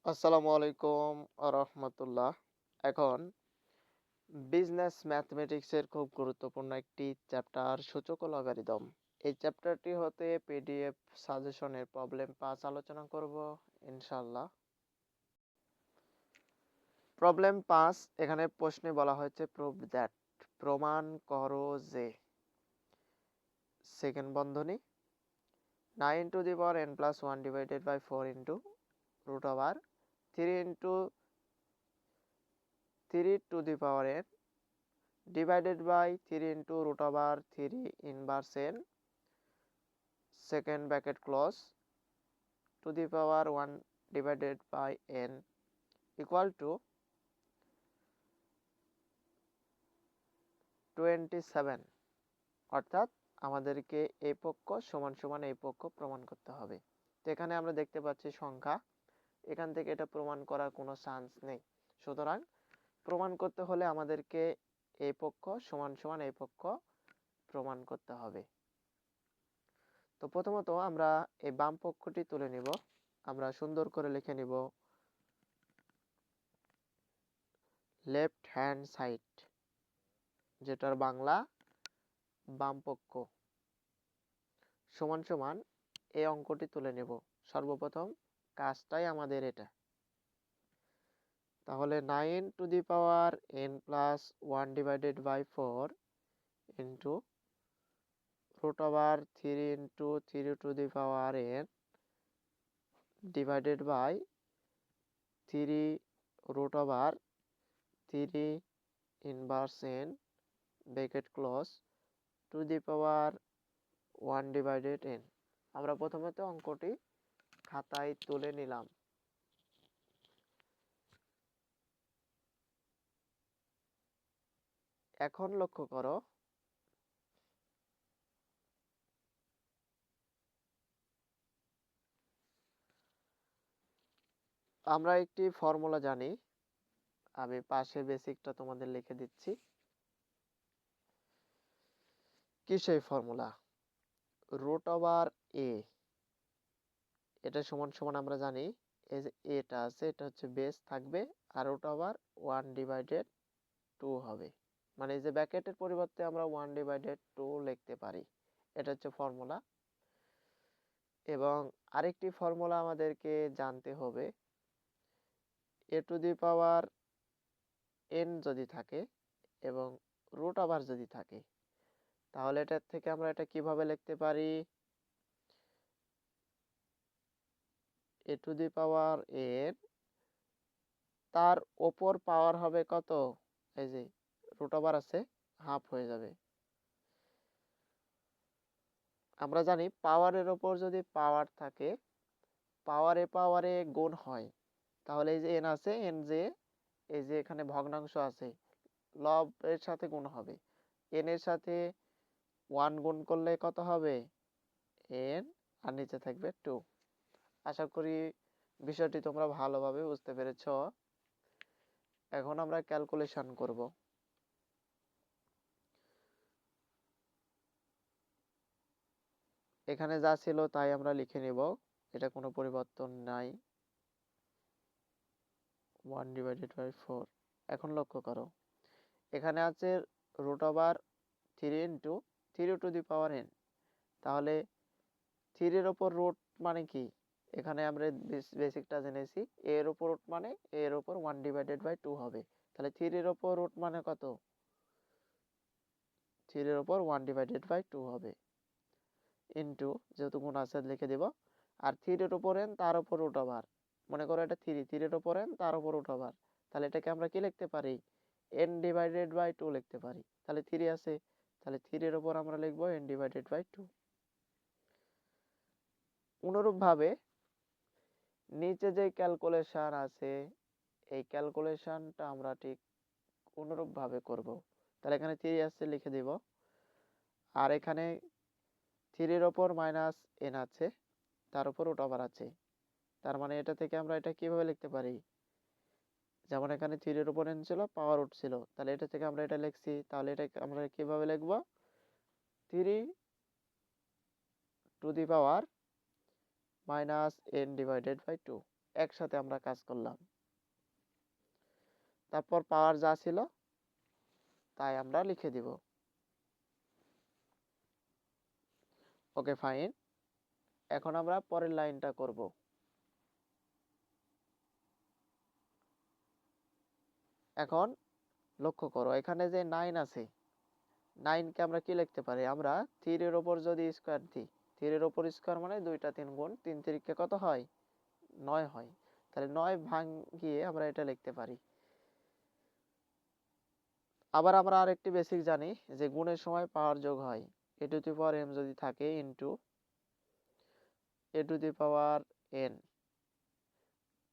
আসসালামু আলাইকুম রহমতুল্লাহ। এখন বিজনেস ম্যাথমেটিক্সের খুব গুরুত্বপূর্ণ একটি চ্যাপ্টার সূচক ও লগারিদম। এই চ্যাপ্টারটি হতে পিডিএফ সাজেশনের প্রবলেম 5 আলোচনা করব ইনশাআল্লাহ। প্রবলেম 5 এখানে প্রশ্নে বলা হয়েছে প্রুভ দ্যাট, প্রমাণ করো যে, সেকেন্ড বন্ধনী 9 to the power n plus 1 divided by 4 into root over 3 into 3 to the power n divided by 3 into root over 3 inverse n second bracket close to the power 1 divided by n equal to 27। অর্থাৎ আমাদেরকে এই পক্ষ সমান সমান এই পক্ষ প্রমাণ করতে হবে। তো এখানে আমরা দেখতে পাচ্ছি সংখ্যা, এখান থেকে এটা প্রমাণ করার কোনো চান্স নেই। সুতরাং প্রমাণ করতে হলে আমাদেরকে এই পক্ষ সমান সমান এই পক্ষ প্রমাণ করতে হবে। তো প্রথমত আমরা এই বাম পক্ষটি তুলে নিব। আমরা সুন্দর করে লিখে নিব লেফট হ্যান্ড সাইড, যেটার বাংলা বাম পক্ষ, সমান সমান এই অঙ্কটি তুলে নেব। সর্বপ্রথম কাজটাই আমাদের এটা। তাহলে 9 to the power n plus 1 divided by 4 into root over 3 into 3 to the power n divided by 3 root over 3 inverse n bracket close to the power 1 divided n। আমরা প্রথমত অঙ্কটি খাতায় তুলে নিলাম। এখন লক্ষ্য করো, আমরা একটি ফর্মুলা জানি। আমি পাশে বেসিকটা তোমাদের লিখে দিচ্ছি। কি সেই ফর্মুলা? রুট ওভার এ, এটা সমান সমান আমরা জানি এই যে এটা আছে, এটা হচ্ছে বেস থাকবে, আর রুট ওভার 1 ডিভাইডেড 2 হবে। মানে এই যে ব্র্যাকেটের পরিবর্তে আমরা 1 ডিভাইডেড 2 লিখতে পারি। এটা হচ্ছে ফর্মুলা। এবং আরেকটি ফর্মুলা আমাদেরকে জানতে হবে, এ টু দি পাওয়ার n যদি থাকে এবং রুট ওভার যদি থাকে, তাহলে এটার থেকে আমরা এটা কিভাবে লিখতে পারি? এ টু দি পাওয়ার n, তার ওপর পাওয়ার হবে কত? এই যে রুট ওভার আছে, হাফ হয়ে যাবে। আমরা জানি পাওয়ারের ওপর যদি পাওয়ার থাকে, পাওয়ারে পাওয়ারে গুণ হয়, তাহলে এই যে n আছে, n যে এই যে এখানে ভগ্নাংশ আছে, লব এর সাথে গুণ হবে। n এর সাথে 1 গুণ করলে কত হবে? n, আর নিচে থাকবে 2। আশা করি বিষয়টি তোমরা ভালোভাবে বুঝতে পেরেছ। এখন আমরা ক্যালকুলেশন করব। এখানে যা ছিল তাই আমরা লিখে নিব, এটা কোনো পরিবর্তন নাই। 1 ডিভাইডেড বাই 4। এখন লক্ষ্য করো, এখানে আছে root over 3 into 3 to the power n। তাহলে 3 এর ওপর রুট মানে কি? এখানে আমরা বেসিকটা জেনেছি, a এর ওপর রুট মানে a এর ওপর 1 ডিভাইডেড বাই 2 হবে। তাহলে 3 এর ওপর রুট মানে কত? 3 এর ওপর 1 ডিভাইডেড বাই 2 হবে, ইন্টু, যেহেতু গুণ আছে লিখে দেব, আর 3 এর ওপর n তার উপর রুট ওভার। মনে করো এটা 3 এর ওপর n তার উপর রুট ওভার। তাহলে এটাকে আমরা কি লিখতে পারি? n ডিভাইডেড বাই 2 লিখতে পারি। তাহলে 3 আছে, তাহলে 3 এর ওপর আমরা লিখব n ডিভাইডেড বাই 2। অনুরূপভাবে নিচে যে ক্যালকুলেশন আছে, এই ক্যালকুলেশনটা আমরা ঠিক অনুরূপভাবে করব। তাহলে এখানে 3 আছে লিখে দিব, আর এখানে 3 এর ওপর মাইনাস n আছে, তার উপর রুট ওভার আছে। তার মানে এটা থেকে আমরা এটা কিভাবে লিখতে পারি? যেমন এখানে 3 এর উপর n ছিল, পাওয়ার রুট ছিল, তাহলে এটা থেকে আমরা এটা লিখছি, তাহলে এটা আমরা কিভাবে লিখব? 3 to the power minus n divided by 2। একসাথে আমরা কাজ করলাম। তারপর পাওয়ার যা ছিল তাই আমরা লিখে দিব। Okay fine. এখন আমরা পরের লাইনটা করব। এখন লক্ষ্য করো এখানে যে 9 আছে, 9 কে আমরা কি লিখতে পারি? আমরা 3 এর উপর যদি স্কয়ার দিই, 3 এর উপর স্কয়ার মানে 2টা 3 গুণ 3 3 কত হয়? 9 হয়। তাহলে 9 ভাঙিয়ে আমরা এটা লিখতে পারি। আবার আমরা আরেকটি বেসিক জানি যে গুণের সময় পাওয়ার যোগ হয়। a two the power m যদি থাকে into a two the power n,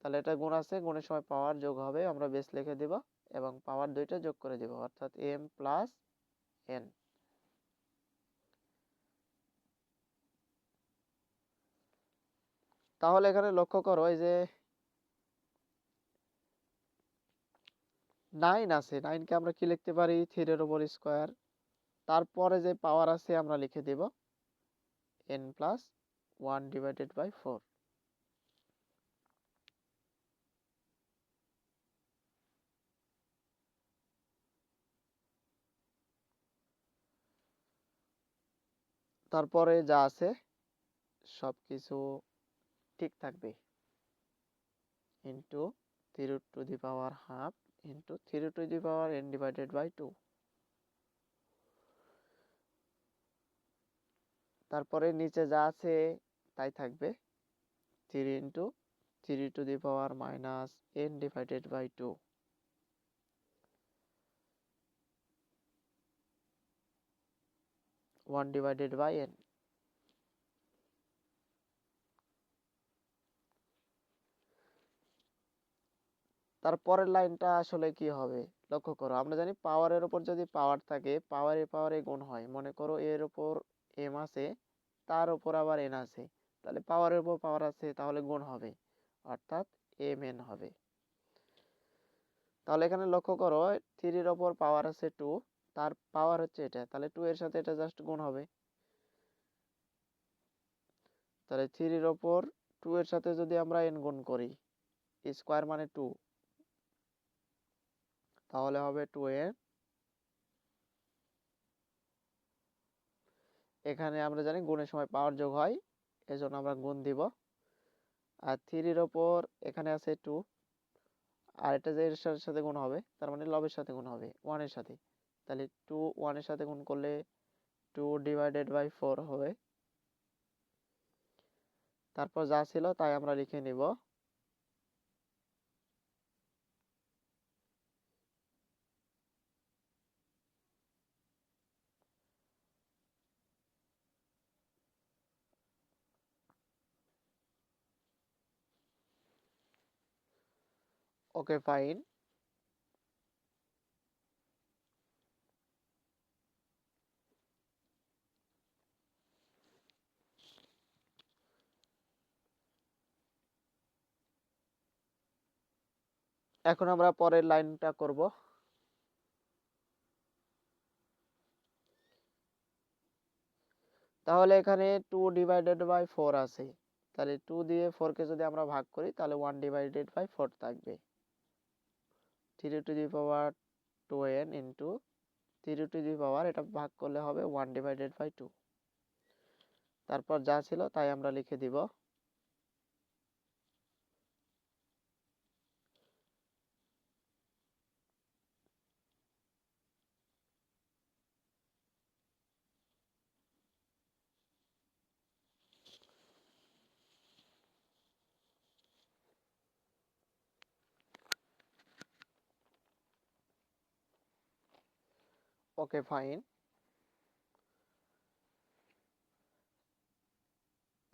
তাহলে এটা গুণ আছে, গুণের সময় পাওয়ার যোগ হবে, আমরা বেস লিখে দিব এবং পাওয়ার দুইটা যোগ করে দিব, অর্থাৎ m প্লাস n। তাহলে এখানে লক্ষ্য করো এই যে 9 আছে, 9 কে আমরা কি লিখতে পারি? 3 এর উপর স্কয়ার, তারপরে যে পাওয়ার আছে আমরা লিখে দেব n প্লাস 1 ডিভাইডেড বাই 4। তারপরে যা আছে সবকিছু ঠিক থাকবে, into 3 to the power half into 3 to the power n divided by 2। তারপরে নিচে যা আছে তাই থাকবে, 3 into 3 to the power minus n divided by 2, 1 divided by n। তারপরের লাইনটা আসলে কি হবে লক্ষ্য করো, আমরা জানি পাওয়ারের উপর যদি পাওয়ার থাকে পাওয়ারে পাওয়ারে গুণ হয়। মনে করো এর উপর m আছে, তার উপর আবার n আছে, তাহলে পাওয়ারের উপর পাওয়ার আছে তাহলে গুণ হবে, অর্থাৎ mn হবে। তাহলে এখানে লক্ষ্য করো 3 এর উপর পাওয়ার আছে 2, তার পাওয়ার হচ্ছে এটা, তাহলে 2 এর সাথে এটা জাস্ট গুণ হবে। তাহলে 3 এর উপর 2 এর সাথে যদি আমরা n গুণ করি, স্কয়ার মানে 2, তাহলে হবে 2n। এখানে আমরা জানি গুণের সময় পাওয়ার যোগ হয়, এজন্য আমরা গুণ দিব। আর 3 এর উপর এখানে আছে 2, আর এটা যে এর সাথে গুণ হবে তার মানে লবের সাথে গুণ হবে 1 এর সাথে, তাহলে 2 1 এর সাথে গুণ করলে 2 ডিভাইডেড বাই 4 হবে। তারপর যা ছিল তাই আমরা লিখে নিব। Okay fine. এখন আমরা পরের লাইনটা করব। তাহলে এখানে 2 ডিভাইডেড বাই 4 আছে, তাহলে 2 দিয়ে 4 কে যদি আমরা ভাগ করি তাহলে 1 ডিভাইডেড বাই 4 থাকবে। 3 to the power 2n into 3 to the power, এটা ভাগ করলে হবে 1 ডিভাইডেড বাই 2। তারপর যা ছিল তাই আমরা লিখে দিব। Okay fine.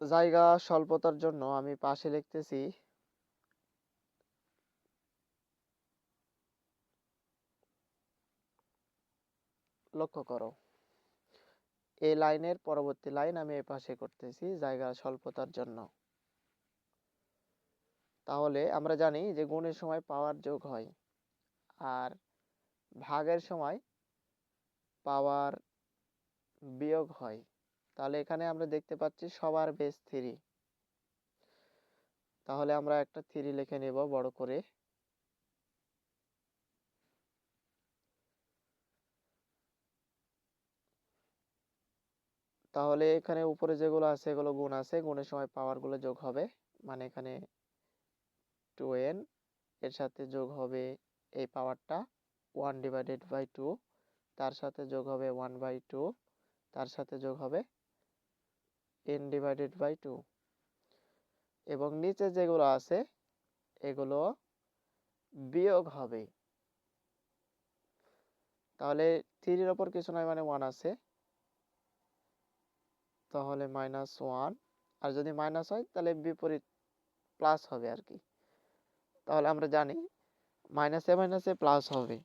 জায়গা স্বল্পতার জন্য আমি পাশে লিখতেছি লক্ষ্য করো এই লাইনের পরবর্তী লাইন আমি এই পাশে করতেছি জায়গা স্বল্পতার জন্য। তাহলে আমরা জানি যে গুণের সময় পাওয়ার যোগ হয় আর ভাগের সময় পাওয়ার বিয়োগ হয়। তাহলে এখানে আমরা দেখতে পাচ্ছি সবার বেস 3, তাহলে আমরা একটা 3 লিখে নেব বড় করে। তাহলে এখানে উপরে যেগুলো আছে এগুলো গুণ আছে, গুণের সময় পাওয়ারগুলো যোগ হবে, মানে এখানে 2n এর সাথে যোগ হবে এই পাওয়ারটা 1/2, তার সাথে যোগ হবে 1/2, তার সাথে যোগ হবে n/2, এবং নিচে যেগুলো আছে এগুলো বিয়োগ হবে। তাহলে 3 এর উপর কিছু নয় মানে 1 আছে, তাহলে -1, আর যদি মাইনাস হয় তাহলে বিপরীত প্লাস হবে আর কি। তাহলে আমরা জানি মাইনাসে মাইনাসে প্লাস হবে,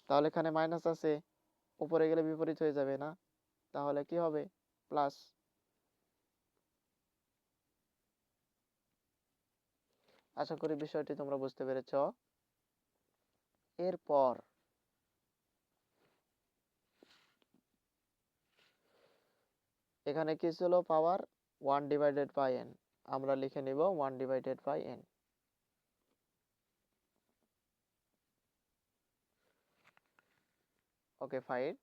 তাহলে এখানে মাইনাস আছে, উপরে গেলে বিপরীত হয়ে যাবে না, তাহলে কি হবে? প্লাস। আশা করি বিষয়টি তোমরা বুঝতে পেরেছ। এরপর এখানে কি ছিল? পাওয়ার 1/n, আমরা লিখে নিব 1/n। ওকে, ফাইন।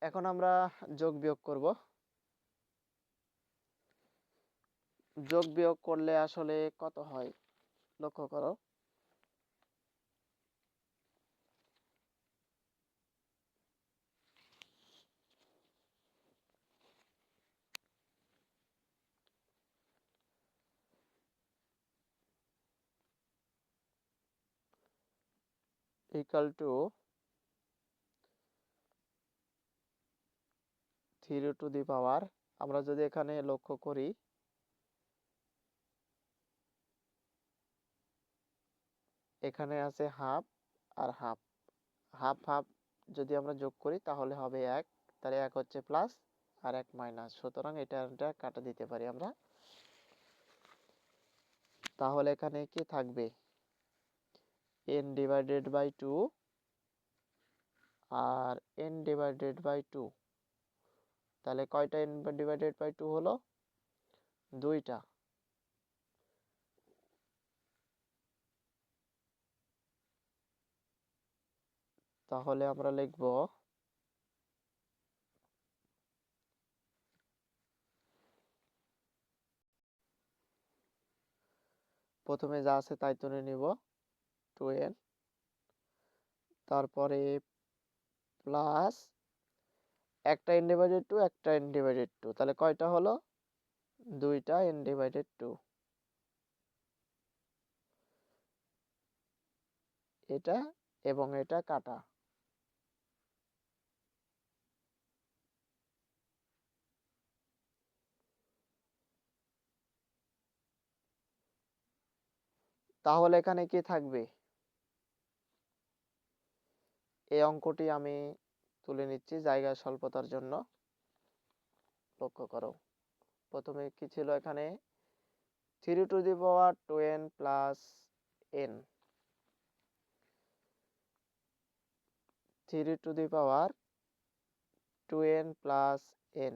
এখন আমরা যোগ বিয়োগ করব। যোগ বিয়োগ করলে আসলে কত হয় লক্ষ্য করো। ইকুয়াল টু 3 টু দি পাওয়ার, আমরা যদি এখানে লক্ষ্য করি এখানে আছে হাফ আর হাফ, হাফ হাফ যদি আমরা যোগ করি তাহলে হবে 1, তাহলে 1 হচ্ছে প্লাস আর 1 মাইনাস, সুতরাং এটা কাটা দিতে পারি আমরা। তাহলে এখানে কি থাকবে? n/2 আর n/2, তাহলে কয়টা n/2 হলো? 2টা। তাহলে আমরা লিখব প্রথমে যা আছে তাই তুলে নিব 2n, তারপরে প্লাস একটা n/2 একটা n/2, তাহলে কয়টা হলো? 2টা n/2। এটা এবং এটা কাটা। তাহলে এখানে কি থাকবে? এই অঙ্কটি আমি তুলে নিচ্ছি জায়গা স্বল্পতার জন্য। লক্ষ্য করো, প্রথমে কি ছিল? এখানে 3 to the power 2n plus n, 3 to the power 2n plus n,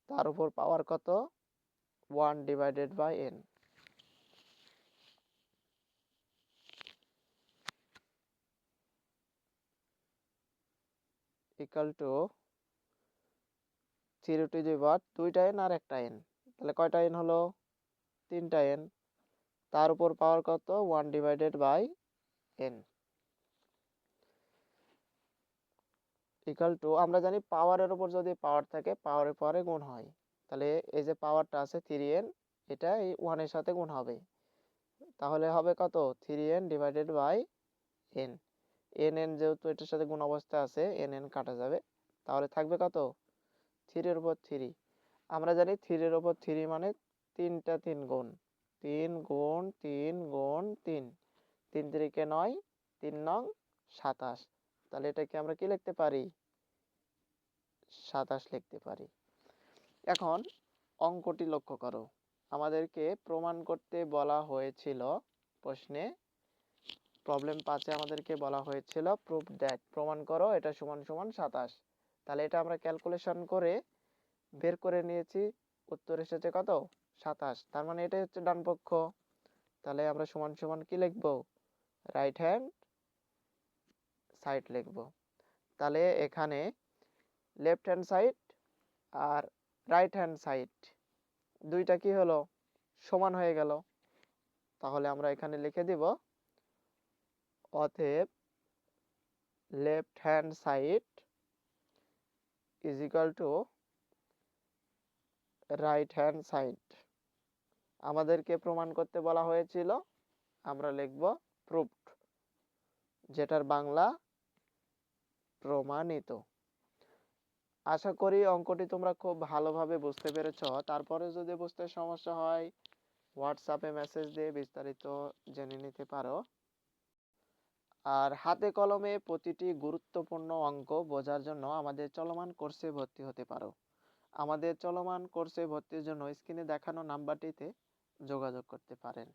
তার উপর পাওয়ার কত? 1/n, equal to 3 to the power 2টা n আর একটা n, তাহলে কয়টা n হলো? 3টা n, তার উপর পাওয়ার কত? 1/n, ইকুয়াল টু, আমরা জানি পাওয়ারের উপর যদি পাওয়ার থাকে পাওয়ারের পরে গুণ হয়, তাহলে এই যে পাওয়ারটা আছে 3n, এটা এই 1 এর সাথে গুণ হবে, তাহলে হবে কত? 3n/n, n যেহেতু এটার সাথে গুণ অবস্থা আছে n কাটা যাবে, তাহলে থাকবে কত? 3 এর উপর 3। আমরা জানি 3 এর উপর 3 মানে 3টা 3 গুণ, 3 গুণ 3 গুণ 3, 3 3 9, 3 নং 27, তাহলে এটাকে আমরা কি লিখতে পারি? 27 লিখতে পারি। এখন অঙ্কটি লক্ষ্য করো, আমাদেরকে প্রমাণ করতে বলা হয়েছিল প্রশ্নে, প্রবলেম 5-এ আমাদেরকে বলা হয়েছিল প্রুফ দ্যাট, প্রমাণ করো এটা সমান সমান 27, তাহলে এটা আমরা ক্যালকুলেশন করে বের করে নিয়েছি, উত্তর এসেছে কত? 27, তার মানে এটাই হচ্ছে ডান পক্ষ। তাহলে আমরা সমান সমান কি লিখব? রাইট হ্যান্ড সাইড লিখব। তাহলে এখানে লেফট হ্যান্ড সাইড আর রাইট হ্যান্ড সাইড দুইটা কি হলো? সমান হয়ে গেল। তাহলে আমরা এখানে লিখে দিব অতএব left hand side is equal to right hand side. আমাদেরকে প্রমাণ করতে বলা হয়েছিল, আমরা লিখব প্রুভড, যেটার বাংলা প্রমাণিত। আশা করি অঙ্কটি তোমরা খুব ভালোভাবে বুঝতে পেরেছ। তারপরে যদি বুঝতে সমস্যা হয় হোয়াটসঅ্যাপে মেসেজ দিয়ে বিস্তারিত জেনে নিতে পারো। আর হাতে কলমে প্রতিটি গুরুত্বপূর্ণ অঙ্ক বোঝার জন্য আমাদের চলমান কোর্সে ভর্তি হতে পারো। আমাদের চলমান কোর্সে ভর্তির জন্য স্ক্রিনে দেখানো নাম্বারটিতে যোগাযোগ করতে পারেন।